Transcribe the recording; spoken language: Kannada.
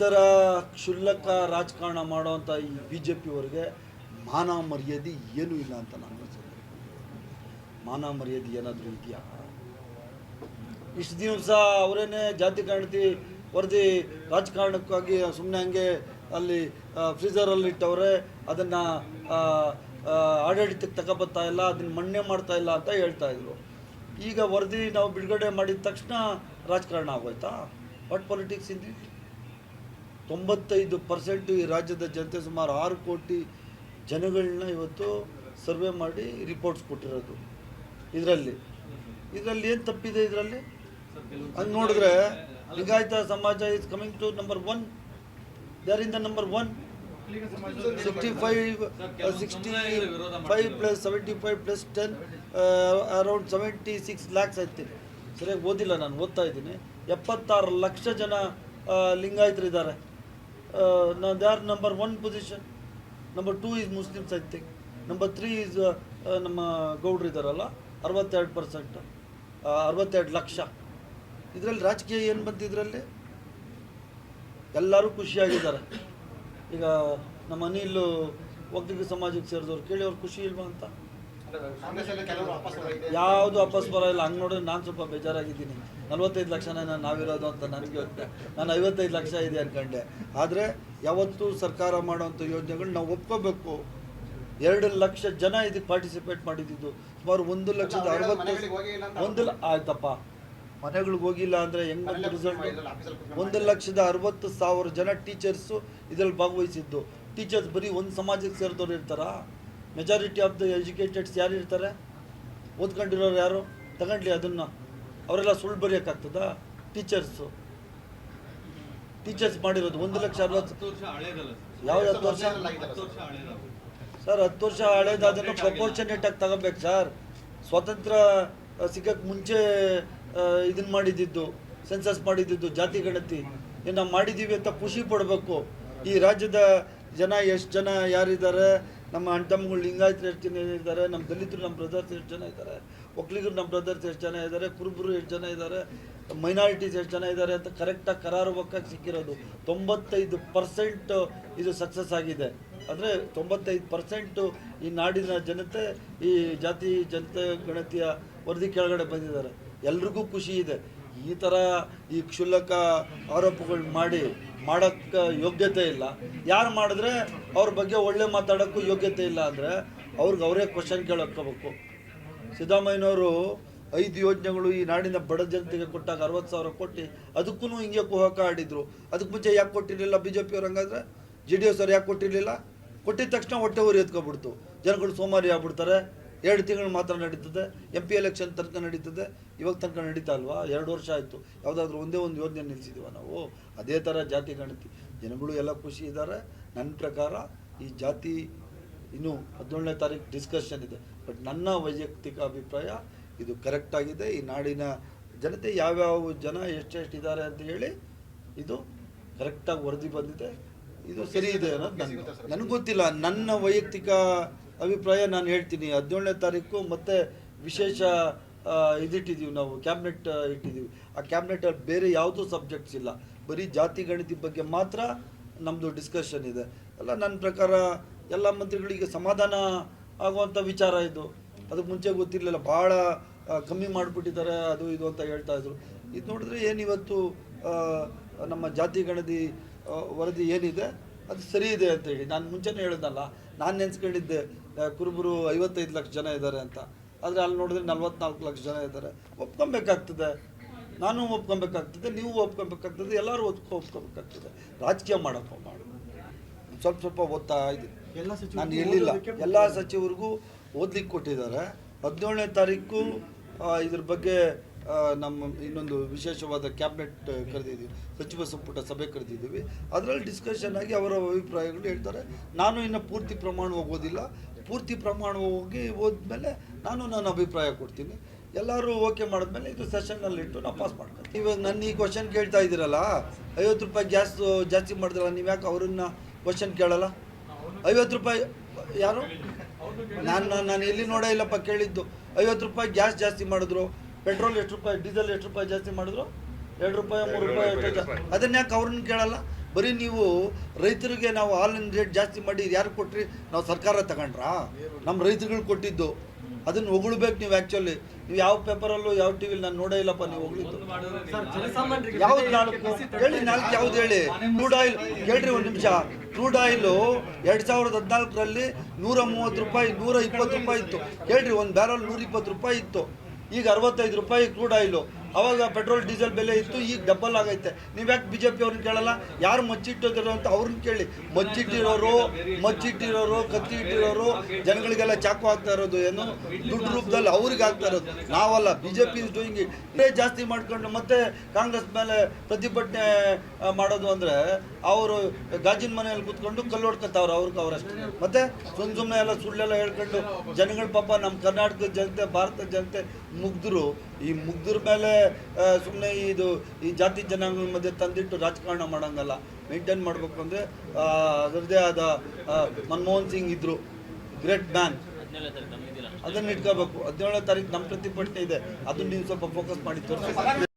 ಥರ ಕ್ಷುಲ್ಲಕ ರಾಜಕಾರಣ ಮಾಡೋವಂಥ ಈ ಬಿ ಜೆ ಪಿಯವರಿಗೆ ಮಾನ ಮರ್ಯಾದೆ ಏನೂ ಇಲ್ಲ ಅಂತ ನಾನು ಅನ್ಸುತ್ತೆ. ಮಾನ ಮರ್ಯಾದೆ ಏನಾದರೂ ಇದೆಯಾ? ಇಷ್ಟು ದಿವಸ ಅವರೇನೆ ಜಾತಿ ಗಣತಿ ವರದಿ ರಾಜಕಾರಣಕ್ಕಾಗಿ ಸುಮ್ಮನೆ ಹಂಗೆ ಅಲ್ಲಿ ಫ್ರೀಜರಲ್ಲಿ ಇಟ್ಟವ್ರೆ, ಅದನ್ನು ಆಡಳಿತಕ್ಕೆ ತಗೊಬತ್ತಾ ಇಲ್ಲ, ಅದನ್ನು ಮಣ್ಣೆ ಮಾಡ್ತಾ ಇಲ್ಲ ಅಂತ ಹೇಳ್ತಾ ಇದ್ರು. ಈಗ ವರದಿ ನಾವು ಬಿಡುಗಡೆ ಮಾಡಿದ ತಕ್ಷಣ ರಾಜಕಾರಣ ಆಗೋಯ್ತಾ? What politics in it? 95% ಈ ರಾಜ್ಯದ ಜನತೆ ಸುಮಾರು 6 ಕೋಟಿ ಜನಗಳನ್ನ ಇವತ್ತು ಸರ್ವೆ ಮಾಡಿ ರಿಪೋರ್ಟ್ಸ್ ಕೊಟ್ಟಿರೋದು. ಇದರಲ್ಲಿ ಏನು ತಪ್ಪಿದೆ? ಇದರಲ್ಲಿ ಹಂಗೆ ನೋಡಿದ್ರೆ ಲಿಂಗಾಯತ ಸಮಾಜ is coming to number 1. They are in the number 1. 65 plus 75 plus 10 around 76 lakhs ಐತಿ. ಸರಿಯಾಗಿ ಓದಿಲ್ಲ, ನಾನು ಓದ್ತಾ ಇದ್ದೀನಿ. 76 ಲಕ್ಷ ಜನ ಲಿಂಗಾಯತರಿದ್ದಾರೆ. They are number 1 position. Number 2 is Muslims I think. Number 3 is ನಮ್ಮ ಗೌಡ್ರು ಇದ್ದಾರಲ್ಲ, 62%, 62 ಲಕ್ಷ. ಇದರಲ್ಲಿ ರಾಜಕೀಯ ಏನು ಬಂತು? ಇದರಲ್ಲಿ ಎಲ್ಲರೂ ಖುಷಿಯಾಗಿದ್ದಾರೆ. ಈಗ ನಮ್ಮ ಅನಿಲ್ ಒಕ್ಕಲಿಗ ಸಮಾಜಕ್ಕೆ ಸೇರಿದವ್ರು ಕೇಳಿ ಅವ್ರು ಖುಷಿ ಇಲ್ವಾ ಅಂತ? ಯಾವುದು ವಾಪಸ್ ಬರೋಲ್ಲ. ಹಂಗೆ ನೋಡಿದ್ರೆ ನಾನು ಸ್ವಲ್ಪ ಬೇಜಾರಾಗಿದ್ದೀನಿ. 45 ಲಕ್ಷನೇ ನಾವಿರೋದು ಅಂತ ನನಗೆ ಗೊತ್ತೆ. ನಾನು 55 ಲಕ್ಷ ಇದೆ ಅಂದ್ಕೊಂಡೆ. ಆದರೆ ಯಾವತ್ತೂ ಸರ್ಕಾರ ಮಾಡೋವಂಥ ಯೋಜನೆಗಳು ನಾವು ಒಪ್ಕೋಬೇಕು. 2 ಲಕ್ಷ ಜನ ಇದಕ್ಕೆ ಪಾರ್ಟಿಸಿಪೇಟ್ ಮಾಡಿದ್ದು. ಸುಮಾರು 1,60,000 ಆಯ್ತಪ್ಪ, ಮನೆಗಳಿಗೆ ಹೋಗಿಲ್ಲ ಅಂದರೆ ಹೆಂಗೆ ರಿಸಲ್ಟ್? 1,60,000 ಜನ ಟೀಚರ್ಸು ಇದರಲ್ಲಿ ಭಾಗವಹಿಸಿದ್ದು. ಟೀಚರ್ಸ್ ಬರೀ ಒಂದು ಸಮಾಜಕ್ಕೆ ಸೇರಿದವ್ರು ಇರ್ತಾರಾ? ಮೆಜಾರಿಟಿ ಆಫ್ ದ ಎಜುಕೇಟೆಡ್ಸ್ ಯಾರು ಇರ್ತಾರೆ? ಓದ್ಕೊಂಡಿರೋರು ಯಾರು? ತಗೊಂಡ್ಲಿ ಅದನ್ನು. ಅವರೆಲ್ಲ ಸುಳ್ಳು ಬರೆಯೋಕ್ಕಾಗ್ತದಾ? ಟೀಚರ್ಸ್ ಮಾಡಿರೋದು 1,60,000. ಯಾವ್ದು 10 ವರ್ಷ? ಸರ್ 10 ವರ್ಷ ಹಳೇದಾದನ್ನು ಪ್ರಪೋರ್ಷನೇಟ್ ಆಗಿ ತಗೋಬೇಕು ಸರ್. ಸ್ವಾತಂತ್ರ್ಯ ಸಿಗಕ್ಕೆ ಮುಂಚೆ ಇದನ್ನು ಮಾಡಿದ್ದು, ಸೆನ್ಸಸ್ ಮಾಡಿದ್ದು, ಜಾತಿ ಗಣತಿ ನಾವು ಮಾಡಿದ್ದೀವಿ ಅಂತ ಖುಷಿ ಪಡಬೇಕು. ಈ ರಾಜ್ಯದ ಜನ ಎಷ್ಟು ಜನ ಯಾರಿದ್ದಾರೆ? ನಮ್ಮ ಅಣ್ತಮ್ಮಗಳು ಲಿಂಗಾಯತರು ಎಷ್ಟು ಜನ ಇದ್ದಾರೆ? ನಮ್ಮ ದಲಿತರು ನಮ್ಮ ಬ್ರದರ್ಸ್ ಎಷ್ಟು ಜನ ಇದ್ದಾರೆ? ಒಕ್ಕಲಿಗರು ನಮ್ಮ ಬ್ರದರ್ಸ್ ಎಷ್ಟು ಜನ ಇದ್ದಾರೆ? ಕುರುಬರು ಎಷ್ಟು ಜನ ಇದ್ದಾರೆ? ಮೈನಾರಿಟೀಸ್ ಎಷ್ಟು ಜನ ಇದ್ದಾರೆ ಅಂತ ಕರೆಕ್ಟಾಗಿ ಕರಾರುವಕ್ಕಾಗಿ ಸಿಕ್ಕಿರೋದು. 95% ಇದು ಸಕ್ಸಸ್ ಆಗಿದೆ. ಅಂದರೆ 95% ಈ ನಾಡಿನ ಜನತೆ ಈ ಜಾತಿ ಜನತೆ ಗಣತಿಯ ವರದಿ ಕೆಳಗಡೆ ಬಂದಿದ್ದಾರೆ. ಎಲ್ರಿಗೂ ಖುಷಿ ಇದೆ. ಈ ಥರ ಈ ಕ್ಷುಲ್ಲಕ ಆರೋಪಗಳು ಮಾಡೋಕ್ಕೆ ಯೋಗ್ಯತೆ ಇಲ್ಲ. ಯಾರು ಮಾಡಿದ್ರೆ ಅವ್ರ ಬಗ್ಗೆ ಒಳ್ಳೆ ಮಾತಾಡೋಕ್ಕೂ ಯೋಗ್ಯತೆ ಇಲ್ಲ ಅಂದರೆ ಅವ್ರಿಗೆ ಅವರೇ ಕ್ವಶನ್ ಕೇಳೋಕ್ಕೋಬೇಕು. ಸಿದ್ದರಾಮಯ್ಯನವರು 5 ಯೋಜನೆಗಳು ಈ ನಾಡಿನ ಬಡ ಜನತೆಗೆ ಕೊಟ್ಟಾಗ 60,000 ಕೋಟಿ, ಅದಕ್ಕೂ ಹಿಂಗೆ ಕುಹಕ ಆಡಿದ್ರು. ಅದಕ್ಕೆ ಮುಂಚೆ ಯಾಕೆ ಕೊಟ್ಟಿರಲಿಲ್ಲ ಬಿ ಜೆ ಪಿಯವ್ರು? ಹಂಗಾದ್ರೆ JDS ಅವ್ರು ಯಾಕೆ ಕೊಟ್ಟಿರಲಿಲ್ಲ? ಕೊಟ್ಟಿದ ತಕ್ಷಣ ಹೊಟ್ಟೆ ಊರಿ ಎತ್ಕೊಬಿಡ್ತು. ಜನಗಳು ಸೋಮಾರಿ ಆಗ್ಬಿಡ್ತಾರೆ. 2 ತಿಂಗಳು ಮಾತ್ರ ನಡೀತದೆ. MP ಎಲೆಕ್ಷನ್ ತನಕ ನಡೀತದೆ. ಇವಾಗ ತನಕ ನಡೀತಾ ಅಲ್ವಾ? 2 ವರ್ಷ ಆಯಿತು. ಯಾವುದಾದ್ರೂ ಒಂದೇ ಒಂದು ಯೋಜನೆ ನಿಲ್ಲಿಸಿದ್ದೀವ ನಾವು? ಅದೇ ಥರ ಜಾತಿ ಗಣತಿ. ಜನಗಳು ಎಲ್ಲ ಖುಷಿ ಇದ್ದಾರೆ. ನನ್ನ ಪ್ರಕಾರ ಈ ಜಾತಿ ಇನ್ನೂ 17ನೇ ತಾರೀಕು ಡಿಸ್ಕಷನ್ ಇದೆ. ಬಟ್ ನನ್ನ ವೈಯಕ್ತಿಕ ಅಭಿಪ್ರಾಯ ಇದು ಕರೆಕ್ಟಾಗಿದೆ. ಈ ನಾಡಿನ ಜನತೆ ಯಾವ್ಯಾವ ಜನ ಎಷ್ಟೆಷ್ಟು ಇದ್ದಾರೆ ಅಂತ ಹೇಳಿ ಇದು ಕರೆಕ್ಟಾಗಿ ವರದಿ ಬಂದಿದೆ. ಇದು ಸರಿ ಇದೆ ಅನ್ನೋದು ನನಗೆ ಗೊತ್ತಿಲ್ಲ. ನನ್ನ ವೈಯಕ್ತಿಕ ಅಭಿಪ್ರಾಯ ನಾನು ಹೇಳ್ತೀನಿ. 17ನೇ ತಾರೀಕು ಮತ್ತೆ ವಿಶೇಷ ಇದಿಟ್ಟಿದ್ದೀವಿ ನಾವು, ಕ್ಯಾಬಿನೆಟ್ ಇಟ್ಟಿದ್ದೀವಿ. ಆ ಕ್ಯಾಬಿನೆಟಲ್ಲಿ ಬೇರೆ ಯಾವುದೂ ಸಬ್ಜೆಕ್ಟ್ಸ್ ಇಲ್ಲ, ಬರೀ ಜಾತಿ ಗಣತಿ ಬಗ್ಗೆ ಮಾತ್ರ ನಮ್ಮದು ಡಿಸ್ಕಷನ್ ಇದೆ. ಅಲ್ಲ, ನನ್ನ ಪ್ರಕಾರ ಎಲ್ಲ ಮಂತ್ರಿಗಳಿಗೆ ಸಮಾಧಾನ ಆಗುವಂಥ ವಿಚಾರ ಇದು. ಅದಕ್ಕೆ ಮುಂಚೆ ಗೊತ್ತಿರಲಿಲ್ಲ, ಭಾಳ ಕಮ್ಮಿ ಮಾಡಿಬಿಟ್ಟಿದ್ದಾರೆ ಅದು ಇದು ಅಂತ ಹೇಳ್ತಾಯಿದ್ರು. ಇದು ನೋಡಿದ್ರೆ ಏನಿವತ್ತು ನಮ್ಮ ಜಾತಿ ಗಣತಿ ವರದಿ ಏನಿದೆ ಅದು ಸರಿ ಇದೆ ಅಂತ ಹೇಳಿ ನಾನು ಮುಂಚೆನೇ ಹೇಳಿದ್ನಲ್ಲ. ನಾನು ನೆನೆಸ್ಕೊಂಡಿದ್ದೆ ಕುರುಬರು 55 ಲಕ್ಷ ಜನ ಇದ್ದಾರೆ ಅಂತ. ಆದರೆ ಅಲ್ಲಿ ನೋಡಿದ್ರೆ 44 ಲಕ್ಷ ಜನ ಇದ್ದಾರೆ. ಒಪ್ಕೊಬೇಕಾಗ್ತದೆ, ನಾನು ಒಪ್ಕೊಬೇಕಾಗ್ತದೆ, ನೀವು ಒಪ್ಕೊಬೇಕಾಗ್ತದೆ, ಎಲ್ಲರೂ ಒಪ್ಕೊಬೇಕಾಗ್ತದೆ. ರಾಜಕೀಯ ಮಾಡೋಕ್ಕೆ ಮಾಡಿ ಸ್ವಲ್ಪ ಓದ್ತಾ ಇದ್ದೀನಿ. ನಾನು ಎಲ್ಲಿಲ್ಲ, ಎಲ್ಲ ಸಚಿವರಿಗೂ ಓದ್ಲಿಕ್ಕೆ ಕೊಟ್ಟಿದ್ದಾರೆ. 17ನೇ ತಾರೀಕು ಇದ್ರ ಬಗ್ಗೆ ನಮ್ಮ ಇನ್ನೊಂದು ವಿಶೇಷವಾದ ಕ್ಯಾಬಿನೆಟ್ ಕರೆದಿದ್ದೀವಿ, ಸಚಿವ ಸಂಪುಟ ಸಭೆ ಕರೆದಿದ್ದೀವಿ. ಅದರಲ್ಲಿ ಡಿಸ್ಕಷನ್ ಆಗಿ ಅವರ ಅಭಿಪ್ರಾಯಗಳು ಹೇಳ್ತಾರೆ. ನಾನು ಇನ್ನು ಪೂರ್ತಿ ಪ್ರಮಾಣ ಓದಿಲ್ಲ. ಪೂರ್ತಿ ಪ್ರಮಾಣ ಓದ್ಮೇಲೆ ನಾನು ನನ್ನ ಅಭಿಪ್ರಾಯ ಕೊಡ್ತೀನಿ. ಎಲ್ಲರೂ ಓಕೆ ಮಾಡಿದ್ಮೇಲೆ ಇದು ಸೆಷನ್ನಲ್ಲಿಟ್ಟು ನಾವು ಪಾಸ್ ಮಾಡ್ಕೊತೀವಿ. ಇವಾಗ ನನ್ನ ಈ ಕ್ವಶನ್ ಕೇಳ್ತಾ ಇದ್ದೀರಲ್ಲ, 50 ರೂಪಾಯಿ ಗ್ಯಾಸ್ ಜಾಸ್ತಿ ಮಾಡಿದ್ರಲ್ಲ, ನೀವು ಯಾಕೆ ಅವ್ರನ್ನ ಕ್ವಶನ್ ಕೇಳಲ್ಲ? 50 ರೂಪಾಯಿ ಯಾರು? ನಾನು ಎಲ್ಲಿ ನೋಡೇ ಇಲ್ಲಪ್ಪ ಕೇಳಿದ್ದು. 50 ರೂಪಾಯಿ ಗ್ಯಾಸ್ ಜಾಸ್ತಿ ಮಾಡಿದ್ರು, ಪೆಟ್ರೋಲ್ ಎಷ್ಟು ರೂಪಾಯಿ, ಡೀಸೆಲ್ ಎಷ್ಟು ರೂಪಾಯಿ ಜಾಸ್ತಿ ಮಾಡಿದ್ರು? 2 ರೂಪಾಯಿ 3 ರೂಪಾಯಿ. ಅದನ್ನ ಯಾಕೆ ಅವ್ರನ್ನ ಕೇಳಲ್ಲ? ಬರೀ ನೀವು ರೈತರಿಗೆ ನಾವು ಹಾಲಿನ ರೇಟ್ ಜಾಸ್ತಿ ಮಾಡಿ ಯಾರು ಕೊಟ್ರಿ? ನಾವು ಸರ್ಕಾರ ತಗೊಂಡ್ರಾ? ನಮ್ಮ ರೈತರುಗಳು ಕೊಟ್ಟಿದ್ದು. ಅದನ್ನು ಹೊಗಳ್ಬೇಕು ನೀವು. ಆ್ಯಕ್ಚುಲಿ ನೀವು ಯಾವ ಪೇಪರಲ್ಲೂ ಯಾವ ಟಿ ವಿಲಿ ನಾನು ನೋಡೇ ಇಲ್ಲಪ್ಪ ನೀವು ಹೊಗಳಿದ್ದು. ಯಾವ್ದು ನಾಲ್ಕು ಹೇಳಿ, ನಾಲ್ಕು ಯಾವ್ದು ಹೇಳಿ? ಕ್ರೂಡ್ ಆಯಿಲ್ ಕೇಳ್ರಿ ಒಂದು ನಿಮಿಷ. ಕ್ರೂಡ್ ಆಯಿಲು 2014ರಲ್ಲಿ 130 ರೂಪಾಯಿ 120 ರೂಪಾಯಿ ಇತ್ತು. ಕೇಳ್ರಿ, ಒಂದು ಬ್ಯಾರಲ್ 120 ರೂಪಾಯಿ ಇತ್ತು. ಈಗ 65 ರೂಪಾಯಿ ಕ್ರೂಡ್ ಆಯಿಲು. ಅವಾಗ ಪೆಟ್ರೋಲ್ ಡೀಸೆಲ್ ಬೆಲೆ ಇತ್ತು, ಈಗ ಡಬಲ್ ಆಗೈತೆ. ನೀವು ಯಾಕೆ ಬಿ ಜೆ ಪಿ ಅವ್ರನ್ನ ಕೇಳಲ್ಲ? ಯಾರು ಮಚ್ಚಿಟ್ಟಿರೋ ಅಂತ ಅವ್ರನ್ನ ಕೇಳಿ. ಮಚ್ಚಿಟ್ಟಿರೋರು ಕತ್ತಿ ಇಟ್ಟಿರೋರು ಜನಗಳಿಗೆಲ್ಲ ಚಾಕು ಆಗ್ತಾ ಇರೋದು ಏನು ದುಡ್ಡು ರೂಪದಲ್ಲಿ ಅವ್ರಿಗೆ ಆಗ್ತಾ ಇರೋದು. ನಾವಲ್ಲ. B J P is doing it. ಜಾಸ್ತಿ ಮಾಡ್ಕೊಂಡು ಮತ್ತೆ ಕಾಂಗ್ರೆಸ್ ಮೇಲೆ ಪ್ರತಿಭಟನೆ ಮಾಡೋದು ಅಂದರೆ ಅವರು ಗಾಜಿನ ಮನೆಯಲ್ಲಿ ಕೂತ್ಕೊಂಡು ಕಲ್ಲು ಹೊಡ್ಕೊತಾವ್ರು ಅವ್ರಷ್ಟೇ. ಮತ್ತೆ ಸುಮ್ಮನೆ ಎಲ್ಲ ಸುಳ್ಳೆಲ್ಲ ಹೇಳ್ಕೊಂಡು ಜನಗಳ ಪಾಪ ನಮ್ಮ ಕರ್ನಾಟಕದ ಜನತೆ, ಭಾರತದ ಜನತೆ ಮುಗ್ಧರು. ಈ ಮುಗ್ಧರ ಮೇಲೆ ಸುಮ್ಮನೆ ಈ ಜಾತಿ ಜನಾಂಗಗಳ ಮಧ್ಯೆ ತಂದಿಟ್ಟು ರಾಜಕಾರಣ ಮಾಡೋಂಗಲ್ಲ. ಮೇಂಟೈನ್ ಮಾಡಬೇಕು ಅಂದರೆ ಅದರದ್ದೇ ಆದ ಮನಮೋಹನ್ ಸಿಂಗ್ ಇದ್ದರು, ಗ್ರೇಟ್ ಮ್ಯಾನ್. ಅದನ್ನು ಇಟ್ಕೋಬೇಕು. 17ನೇ ತಾರೀಕು ನಮ್ಮ ಪ್ರತಿಭಟನೆ ಇದೆ, ಅದನ್ನು ನೀವು ಸ್ವಲ್ಪ ಫೋಕಸ್ ಮಾಡಿ ತೋರಿಸಿ.